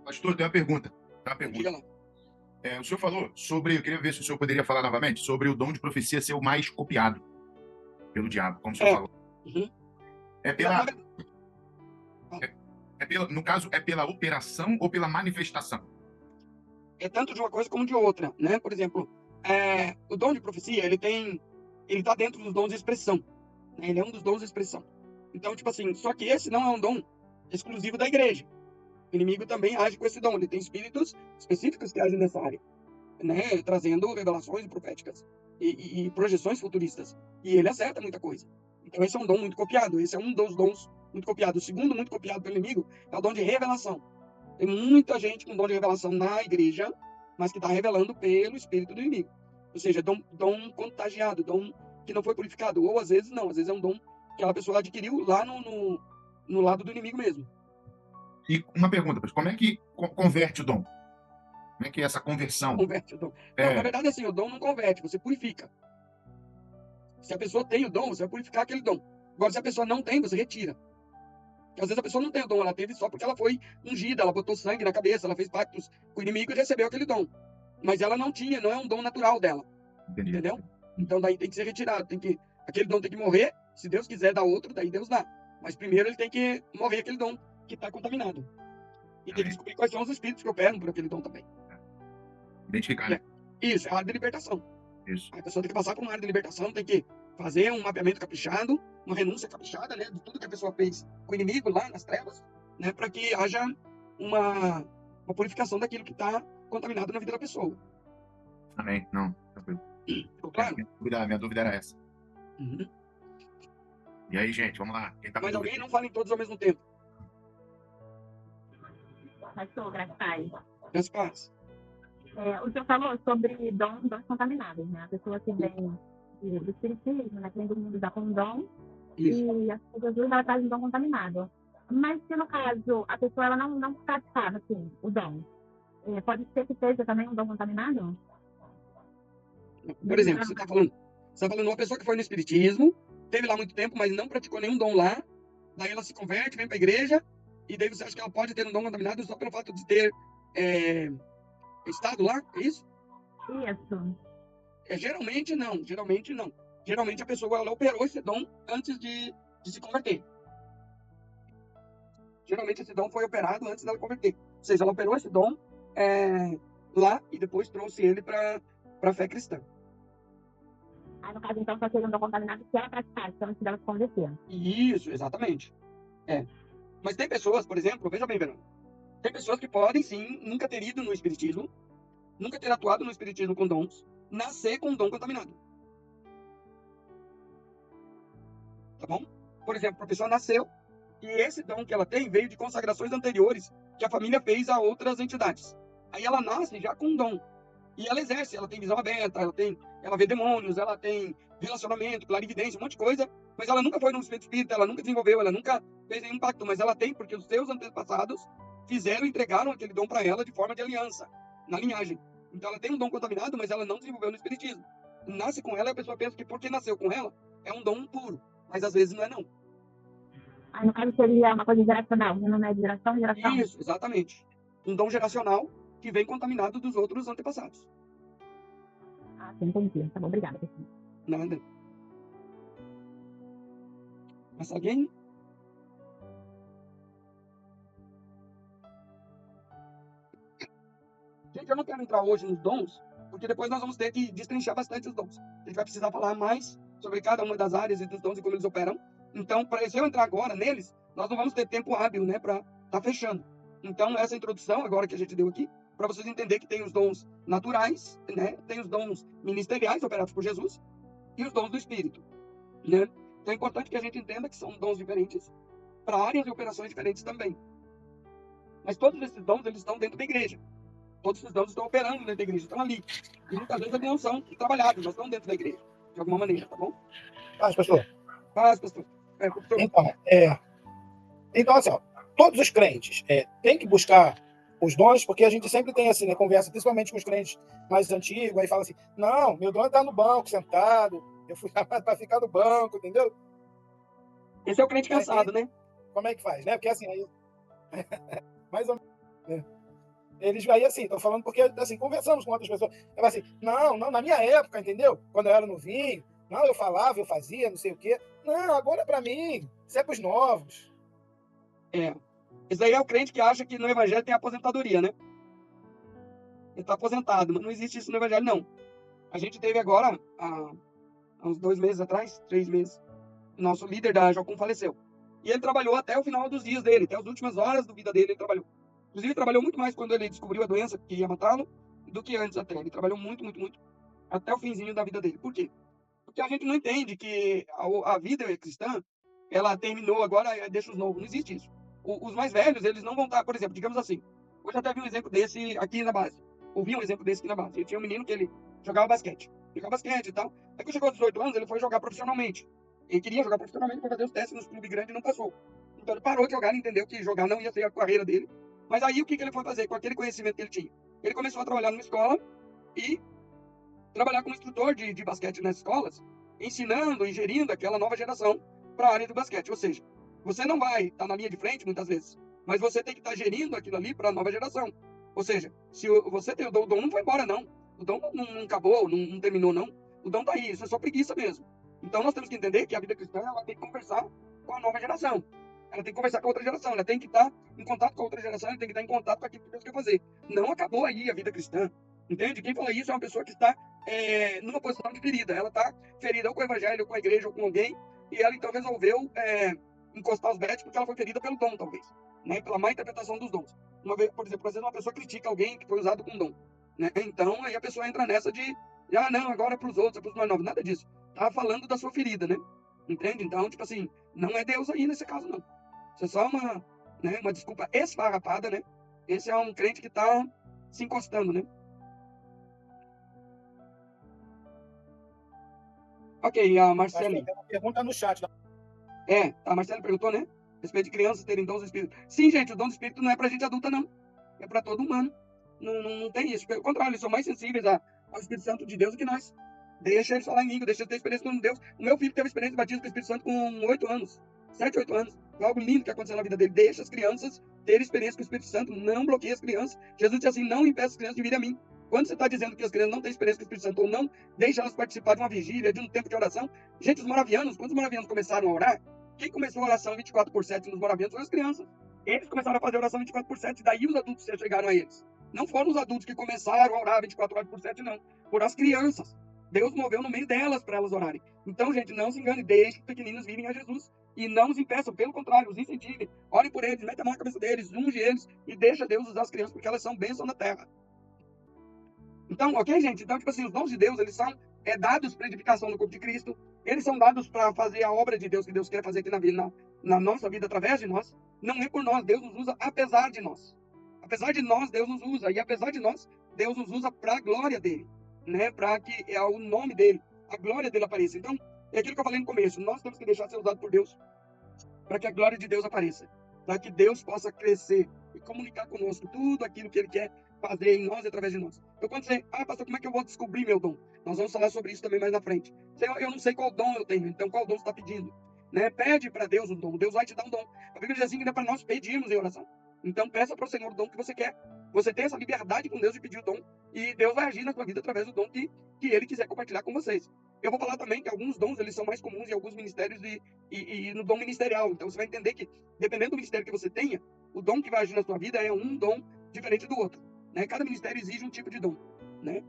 Pastor, tem uma pergunta. Tem uma Diga pergunta. lá. O senhor falou sobre, eu queria ver se o senhor poderia falar novamente, sobre o dom de profecia ser o mais copiado pelo diabo, como o senhor É. falou. Uhum. É Na pela, verdade, no caso, é pela operação ou pela manifestação? é tanto de uma coisa como de outra, né? Por exemplo, o dom de profecia, ele tá dentro dos dons de expressão, né? Ele é um dos dons de expressão. Então, tipo assim, só que esse não é um dom exclusivo da igreja. O inimigo também age com esse dom. Ele tem espíritos específicos que agem nessa área, né? Trazendo revelações proféticas e projeções futuristas. E ele acerta muita coisa. Então, esse é um dom muito copiado. Esse é um dos dons muito copiados. O segundo muito copiado pelo inimigo é o dom de revelação. Tem muita gente com dom de revelação na igreja, mas que está revelando pelo espírito do inimigo. Ou seja, dom contagiado, dom que não foi purificado. Ou às vezes não, às vezes é um dom que aquela pessoa adquiriu lá no lado do inimigo mesmo. E uma pergunta, pastor, como é que converte o dom? Como é que é essa conversão? Converte o dom. Não, na É, verdade, assim, o dom não converte, você purifica. Se a pessoa tem o dom, você vai purificar aquele dom. Agora, se a pessoa não tem, você retira. Porque às vezes a pessoa não tem o dom, ela teve só porque ela foi ungida, ela botou sangue na cabeça, ela fez pactos com o inimigo e recebeu aquele dom. Mas ela não tinha, não é um dom natural dela, entendi. entendeu? Então daí tem que ser retirado, aquele dom tem que morrer. Se Deus quiser dar outro, daí Deus dá. Mas primeiro ele tem que morrer aquele dom que está contaminado. E tem que Amém. descobrir quais são os espíritos que operam por aquele dom também. Identificar, E né? é, isso, é a área de libertação. Isso. A pessoa tem que passar por uma área de libertação, tem que fazer um mapeamento caprichado, uma renúncia caprichada, né, de tudo que a pessoa fez com o inimigo lá nas trevas, né, para que haja uma, uma purificação daquilo que está contaminado na vida da pessoa. Amém. Não, tranquilo. Ficou claro? Minha dúvida era essa. Uhum. E aí, gente, vamos lá. Quem tá com Mas dúvida? alguém não fala em todos ao mesmo tempo. Pastor, graças a Deus. Meus pais. O senhor falou sobre dons contaminados, né? A pessoa que vem do espiritismo, né? Que vem do mundo da com dom, Isso. e as pessoas ela traz um dom contaminado. Mas se no caso a pessoa ela não praticava assim, o dom, pode ser que seja também um dom contaminado? Por exemplo, você está falando de uma pessoa que foi no espiritismo, teve lá muito tempo, mas não praticou nenhum dom lá, daí ela se converte, vem para a igreja, e daí você acha que ela pode ter um dom contaminado só pelo fato de ter estado lá? É isso? Isso. Geralmente não, geralmente não. Geralmente a pessoa ela operou esse dom antes de se converter. Geralmente esse dom foi operado antes dela converter. Ou seja, ela operou esse dom lá e depois trouxe ele para a fé cristã. Aí no caso então só seria um dom contaminado se ela praticasse, então antes dela se converter. Isso, exatamente. Mas tem pessoas, por exemplo, veja bem, Verônica, tem pessoas que podem sim nunca ter ido no espiritismo, nunca ter atuado no espiritismo com dons, nascer com um dom contaminado. Tá bom? Por exemplo, a pessoa nasceu e esse dom que ela tem veio de consagrações anteriores que a família fez a outras entidades. Aí ela nasce já com um dom. E ela exerce, ela tem visão aberta, ela vê demônios, ela tem relacionamento, clarividência, um monte de coisa, mas ela nunca foi num centro espírita, ela nunca desenvolveu, ela nunca fez nenhum pacto, mas ela tem porque os seus antepassados fizeram, entregaram aquele dom para ela de forma de aliança, na linhagem. Então ela tem um dom contaminado, mas ela não desenvolveu no espiritismo. Nasce com ela e a pessoa pensa que porque nasceu com ela, é um dom puro, mas às vezes não é não. Aí no caso seria uma coisa geracional, não é de geração em geração? Isso, exatamente. Um dom geracional que vem contaminado dos outros antepassados. Ah, sim, entendi. Tá bom, obrigada. Nada. Mas alguém? Gente, eu não quero entrar hoje nos dons, porque depois nós vamos ter que destrinchar bastante os dons. A gente vai precisar falar mais sobre cada uma das áreas e dos dons e como eles operam. Então, para eu entrar agora neles, nós não vamos ter tempo hábil, né, para estar fechando. Então, essa introdução agora que a gente deu aqui, para vocês entenderem que tem os dons naturais, né, tem os dons ministeriais operados por Jesus e os dons do Espírito, né? Então, é importante que a gente entenda que são dons diferentes para áreas e operações diferentes também. Mas todos esses dons, eles estão dentro da igreja. Todos esses dons estão operando dentro da igreja, estão ali. E muitas vezes eles não são trabalhados, mas estão dentro da igreja, de alguma maneira, tá bom? Mas, pastor, Paz, pastor. então, assim, ó, todos os crentes têm que buscar os dons, porque a gente sempre tem assim, né, conversa, principalmente com os crentes mais antigos, aí fala assim, não, meu dom é estar no banco, sentado, eu fui lá para ficar no banco, entendeu? Esse é o crente cansado, né? Como é que faz, né? Porque assim, aí, mais ou menos, né? Eles aí, assim, estão falando porque, assim, conversamos com outras pessoas. Eu assim, não, na minha época, entendeu? Quando eu era novinho, não, eu falava, eu fazia, não sei o quê. Não, agora é para mim, isso é para os novos. Esse aí é o crente que acha que no evangelho tem aposentadoria, né? Ele está aposentado, mas não existe isso no evangelho, não. A gente teve agora, há uns 2 meses atrás, 3 meses, nosso líder da Jocum faleceu. E ele trabalhou até o final dos dias dele, até as últimas horas da vida dele ele trabalhou. Inclusive, ele trabalhou muito mais quando ele descobriu a doença que ia matá-lo do que antes até. Ele trabalhou muito, muito, muito até o finzinho da vida dele. Por quê? Porque a gente não entende que a vida cristã, ela terminou agora, deixa os novos. Não existe isso. Os mais velhos, eles não vão estar, por exemplo, digamos assim. Hoje até vi um exemplo desse aqui na base. Ouvi um exemplo desse aqui na base. Eu tinha um menino que ele jogava basquete. Jogava basquete e tal. Aí quando chegou aos 18 anos, ele foi jogar profissionalmente. Ele queria jogar profissionalmente para fazer os testes nos clubes grandes e não passou. Então ele parou de jogar e entendeu que jogar não ia ser a carreira dele. Mas aí o que ele foi fazer com aquele conhecimento que ele tinha? Ele começou a trabalhar numa escola e trabalhar como instrutor de basquete nas escolas, ensinando e gerindo aquela nova geração para a área do basquete. Ou seja, você não vai estar na linha de frente muitas vezes, mas você tem que estar gerindo aquilo ali para a nova geração. Ou seja, se você tem o dom não vai embora, não. O dom não acabou, não terminou, não. O dom está aí, isso é só preguiça mesmo. Então nós temos que entender que a vida cristã ela tem que conversar com a nova geração. Ela tem que conversar com a outra geração, ela tem que estar em contato com a outra geração, ela tem que estar em contato com aquilo que Deus quer fazer. Não acabou aí a vida cristã. Entende? Quem fala isso é uma pessoa que está numa posição de ferida. Ela está ferida ou com o evangelho, ou com a igreja, ou com alguém, e ela então resolveu encostar os betes porque ela foi ferida pelo dom, talvez, né? Pela má interpretação dos dons. Uma vez, por exemplo, às vezes uma pessoa critica alguém que foi usado com dom, né? Então aí a pessoa entra nessa de, não, agora é para os outros, é para os mais novos. Nada disso. Tá falando da sua ferida, né? Entende? Então, tipo assim, não é Deus aí nesse caso, não. Isso é só uma desculpa esfarrapada, né? Esse é um crente que está se encostando, né? Ok, a Marcele. Tem uma pergunta no chat. A Marcele perguntou, né? A respeito de crianças terem dons do Espírito. Sim, gente, o dom do Espírito não é pra gente adulta, não. É para todo humano. Não tem isso. Pelo contrário, eles são mais sensíveis ao Espírito Santo de Deus do que nós. Deixa eles falar em língua, deixa eles ter experiência com Deus. O meu filho teve experiência de batismo com o Espírito Santo com 8 anos. 7, 8 anos. Foi algo lindo que aconteceu na vida dele. Deixa as crianças terem experiência com o Espírito Santo. Não bloqueie as crianças. Jesus disse assim, não impeça as crianças de vir a mim. Quando você está dizendo que as crianças não têm experiência com o Espírito Santo ou não deixa elas participar de uma vigília, de um tempo de oração. Gente, quando os moravianos começaram a orar, quem começou a oração 24/7 nos moravianos foram as crianças. Eles começaram a fazer oração 24/7, daí os adultos chegaram a eles. Não foram os adultos que começaram a orar 24/7, não. Foram as crianças. Deus moveu no meio delas para elas orarem. Então, gente, não se engane, deixe os pequeninos virem a Jesus. E não os impeçam, pelo contrário, os incentivem. Orem por eles, mete a mão na cabeça deles, unge eles e deixa Deus usar as crianças, porque elas são bênção na terra. Então, ok, gente? Então, tipo assim, os dons de Deus, eles são dados para edificação do corpo de Cristo. Eles são dados para fazer a obra de Deus que Deus quer fazer aqui na nossa vida através de nós. Não é por nós, Deus nos usa apesar de nós. Apesar de nós, Deus nos usa. E apesar de nós, Deus nos usa para a glória dele, né? Para que o nome dele, a glória dele apareça. Então, é aquilo que eu falei no começo. Nós temos que deixar de ser usados por Deus para que a glória de Deus apareça. Para que Deus possa crescer e comunicar conosco tudo aquilo que ele quer fazer em nós e através de nós. Então, quando você, pastor, como é que eu vou descobrir meu dom? Nós vamos falar sobre isso também mais na frente. Eu não sei qual dom eu tenho, então qual dom você está pedindo? Né? Pede para Deus um dom, Deus vai te dar um dom. A Bíblia diz assim que é para nós pedirmos em oração. Então, peça para o Senhor o dom que você quer. Você tem essa liberdade com Deus de pedir o dom e Deus vai agir na sua vida através do dom que ele quiser compartilhar com vocês. Eu vou falar também que alguns dons eles são mais comuns em alguns ministérios e no dom ministerial. Então, você vai entender que, dependendo do ministério que você tenha, o dom que vai agir na sua vida é um dom diferente do outro. Né? Cada ministério exige um tipo de dom, né?